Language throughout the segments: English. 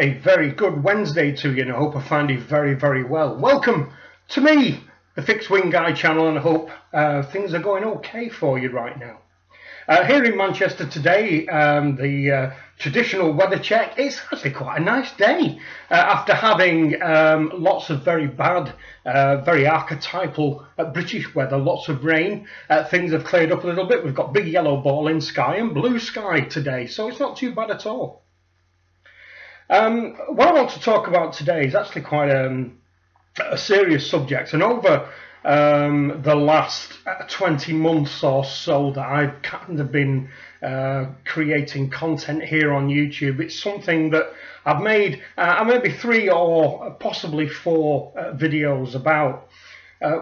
A very good Wednesday to you, and I hope I find you very, very well. Welcome to me, the Fixed Wing Guy channel, and I hope things are going okay for you right now. Here in Manchester today, the traditional weather check, it's actually quite a nice day. After having lots of very bad, very archetypal British weather, lots of rain, things have cleared up a little bit. We've got big yellow ball in sky and blue sky today, so it's not too bad at all. What I want to talk about today is actually quite a serious subject, and over the last 20 months or so that I've kind of been creating content here on YouTube, it's something that I've made maybe 3 or possibly 4 videos about,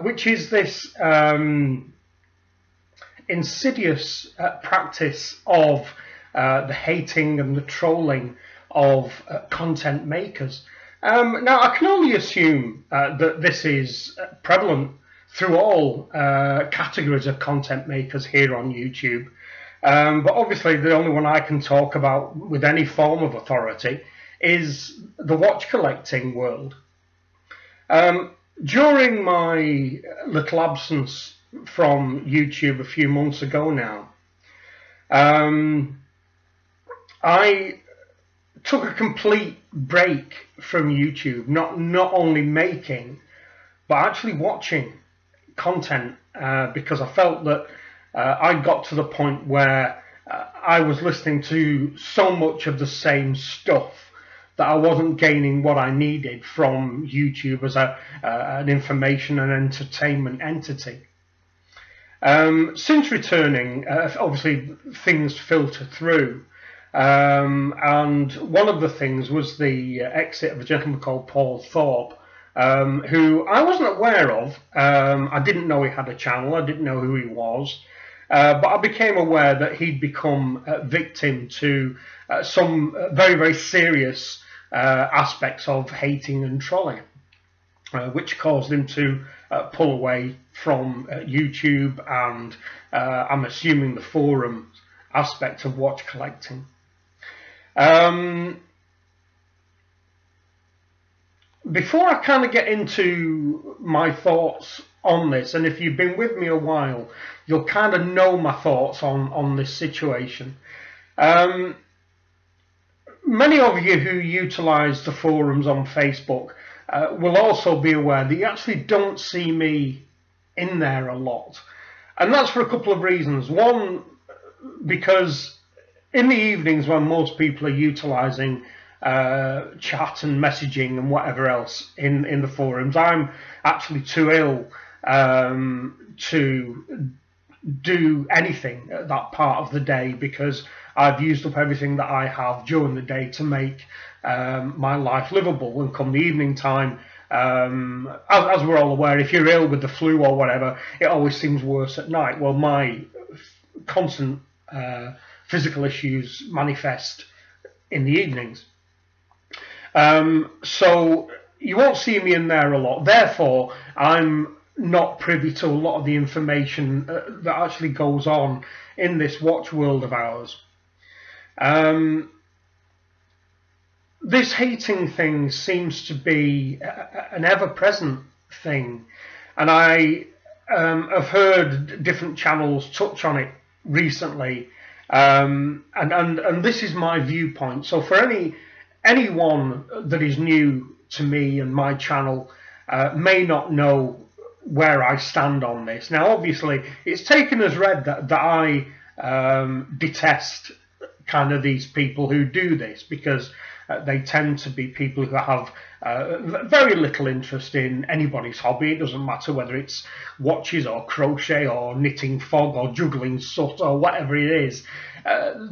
which is this insidious practice of the hating and the trolling of content makers. Now, I can only assume that this is prevalent through all categories of content makers here on YouTube, but obviously the only one I can talk about with any form of authority is the watch collecting world. During my little absence from YouTube a few months ago now, I took a complete break from YouTube, not only making but actually watching content, because I felt that I got to the point where I was listening to so much of the same stuff that I wasn't gaining what I needed from YouTube as an information and entertainment entity. Since returning, obviously things filter through. And one of the things was the exit of a gentleman called Paul Thorpe, who I wasn't aware of. I didn't know he had a channel, I didn't know who he was, but I became aware that he'd become a victim to some very, very serious aspects of hating and trolling, which caused him to pull away from YouTube and I'm assuming the forum aspect of watch collecting. Before I kind of get into my thoughts on this, and if you've been with me a while, you'll kind of know my thoughts on this situation. Many of you who utilize the forums on Facebook will also be aware that you actually don't see me in there a lot, and that's for a couple of reasons. One, because in the evenings when most people are utilizing chat and messaging and whatever else in the forums, I'm actually too ill to do anything at that part of the day, because I've used up everything that I have during the day to make my life livable. And come the evening time, as we're all aware, if you're ill with the flu or whatever, it always seems worse at night. Well, my constant physical issues manifest in the evenings. So you won't see me in there a lot. Therefore, I'm not privy to a lot of the information that actually goes on in this watch world of ours. This hating thing seems to be an ever-present thing, and I have heard different channels touch on it recently, and this is my viewpoint. So for anyone that is new to me and my channel may not know where I stand on this. Now, obviously, it's taken as read that I detest kind of these people who do this, because they tend to be people who have very little interest in anybody's hobby. It doesn't matter whether it's watches or crochet or knitting fog or juggling soot or whatever it is.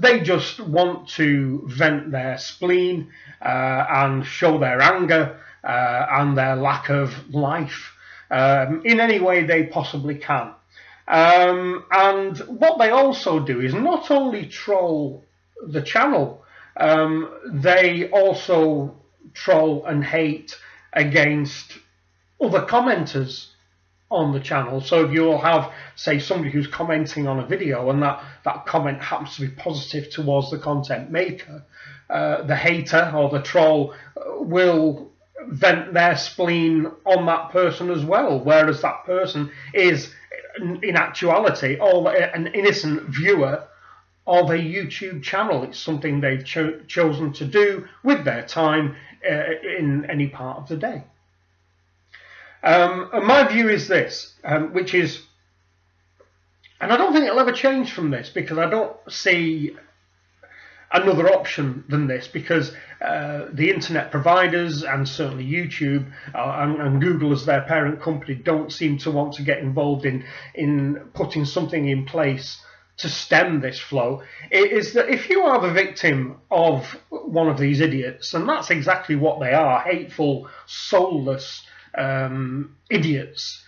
They just want to vent their spleen and show their anger and their lack of life in any way they possibly can. And what they also do is not only troll the channel, they also troll and hate against other commenters on the channel. So if you'll have, say, somebody who's commenting on a video and that comment happens to be positive towards the content maker, the hater or the troll will vent their spleen on that person as well, whereas that person is in actuality an innocent viewer of a YouTube channel. It's something they've chosen to do with their time in any part of the day. And my view is this, which is, and I don't think it'll ever change from this, because I don't see another option than this, because the internet providers and certainly YouTube and Google as their parent company don't seem to want to get involved in putting something in place to stem this flow. It is that if you are the victim of one of these idiots, and that's exactly what they are, hateful, soulless idiots,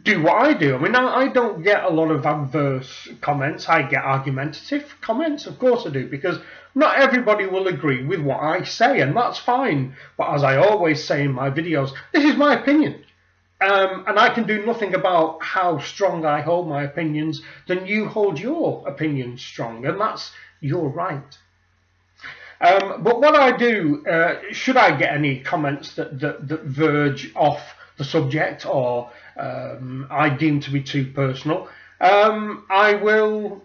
do what I do. I mean, I don't get a lot of adverse comments. I get argumentative comments, of course I do, because not everybody will agree with what I say, and that's fine. But as I always say in my videos, this is my opinion. And I can do nothing about how strong I hold my opinions than you hold your opinions strong, and that's your right. But what I do, should I get any comments that verge off the subject or I deem to be too personal, I will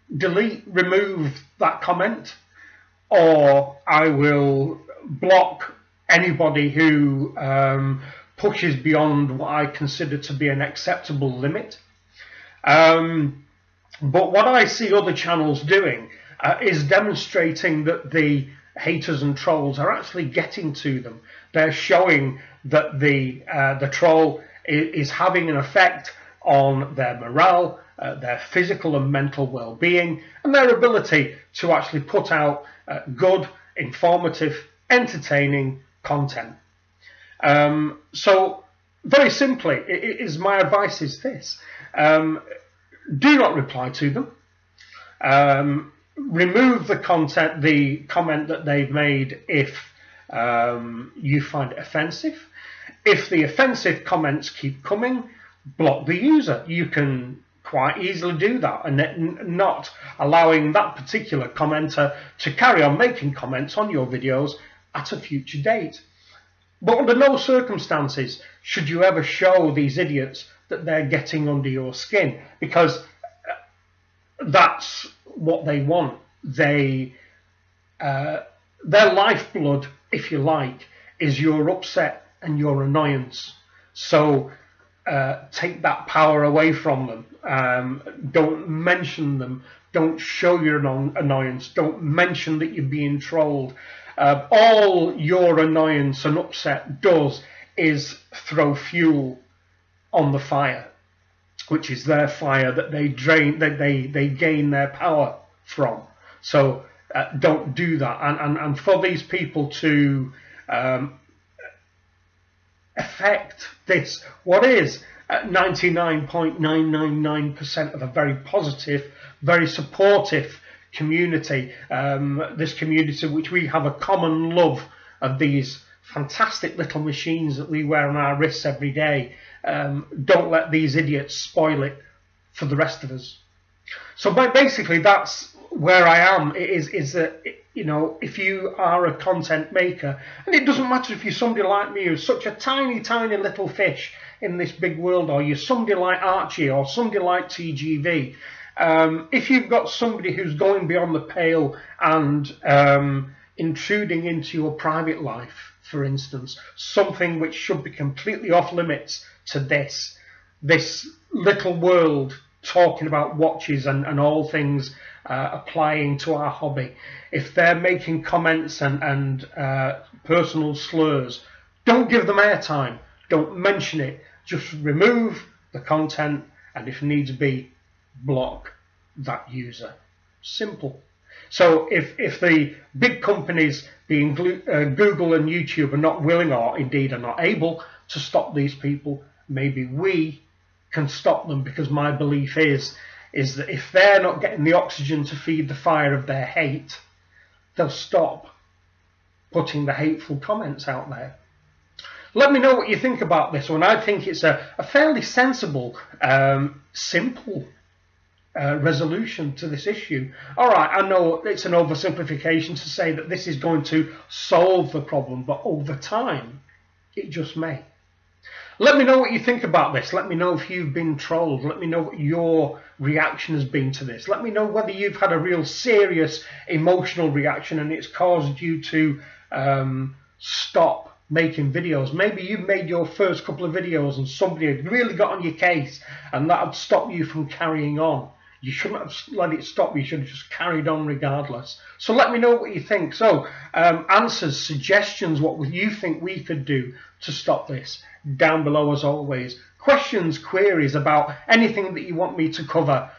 remove that comment, or I will block anybody who pushes beyond what I consider to be an acceptable limit. But what I see other channels doing is demonstrating that the haters and trolls are actually getting to them. They're showing that the troll is having an effect on their morale, their physical and mental well-being, and their ability to actually put out good, informative, entertaining content. So very simply, my advice is this: do not reply to them. Remove the comment that they've made if you find it offensive. If the offensive comments keep coming, block the user. You can quite easily do that, and not allowing that particular commenter to carry on making comments on your videos at a future date. But under no circumstances should you ever show these idiots that they're getting under your skin, because that's what they want. Their lifeblood, if you like, is your upset and your annoyance. So take that power away from them. Don't mention them. Don't show your annoyance. Don't mention that you're being trolled. All your annoyance and upset does is throw fuel on the fire, which is their fire that they drain, that they gain their power from. So don't do that. And for these people to affect this, what is 99.999% of a very positive, very supportive community, this community which we have a common love of these fantastic little machines that we wear on our wrists every day. Don't let these idiots spoil it for the rest of us. So basically that's where I am, is that, you know, if you are a content maker, and it doesn't matter if you're somebody like me who's such a tiny little fish in this big world, or you're somebody like Archie or somebody like TGV, if you've got somebody who's going beyond the pale and intruding into your private life, for instance, something which should be completely off limits to this little world, talking about watches and all things applying to our hobby, if they're making comments and personal slurs, don't give them airtime. Don't mention it. Just remove the content, and if needs be, block that user. Simple. So if the big companies, being Google and YouTube, are not willing, or indeed are not able, to stop these people, maybe we can stop them, because my belief is that if they're not getting the oxygen to feed the fire of their hate, they'll stop putting the hateful comments out there. Let me know what you think about this one. I think it's a fairly sensible, simple resolution to this issue. All right, I know it's an oversimplification to say that this is going to solve the problem, but over time, it just may. Let me know what you think about this. Let me know if you've been trolled. Let me know what your reaction has been to this. Let me know whether you've had a real serious emotional reaction and it's caused you to stop making videos. Maybe you've made your first couple of videos and somebody had really got on your case and that had stopped you from carrying on. You shouldn't have let it stop. You should have just carried on regardless. So let me know what you think. So answers, suggestions, what you think we could do to stop this, down below as always. Questions, queries about anything that you want me to cover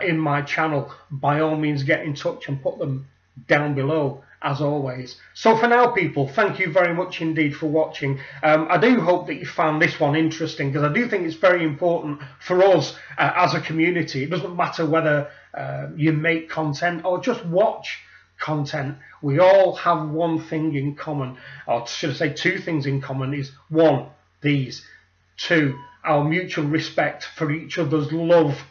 in my channel, by all means get in touch and put them down below as always. So for now, people, thank you very much indeed for watching. I do hope that you found this one interesting, because I do think it's very important for us as a community. It doesn't matter whether you make content or just watch content. We all have one thing in common, or should I say two things in common, is one, these, two, our mutual respect for each other's love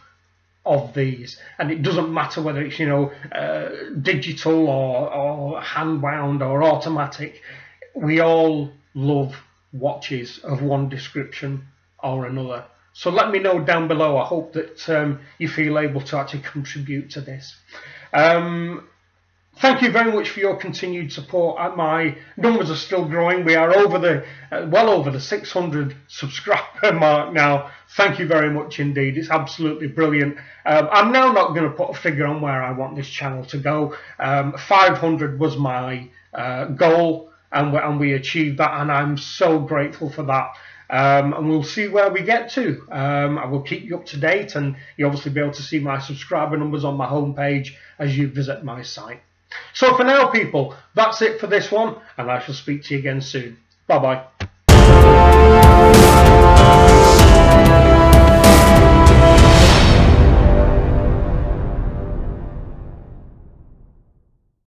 of these. And it doesn't matter whether it's, you know, digital or hand wound or automatic. We all love watches of one description or another. So let me know down below. I hope that you feel able to actually contribute to this. Thank you very much for your continued support. My numbers are still growing. We are over the well over the 600 subscriber mark now. Thank you very much indeed. It's absolutely brilliant. I'm now not going to put a figure on where I want this channel to go. 500 was my goal, and we achieved that, and I'm so grateful for that. And we'll see where we get to. I will keep you up to date, and you'll obviously be able to see my subscriber numbers on my homepage as you visit my site. So for now, people, that's it for this one, and I shall speak to you again soon. Bye-bye.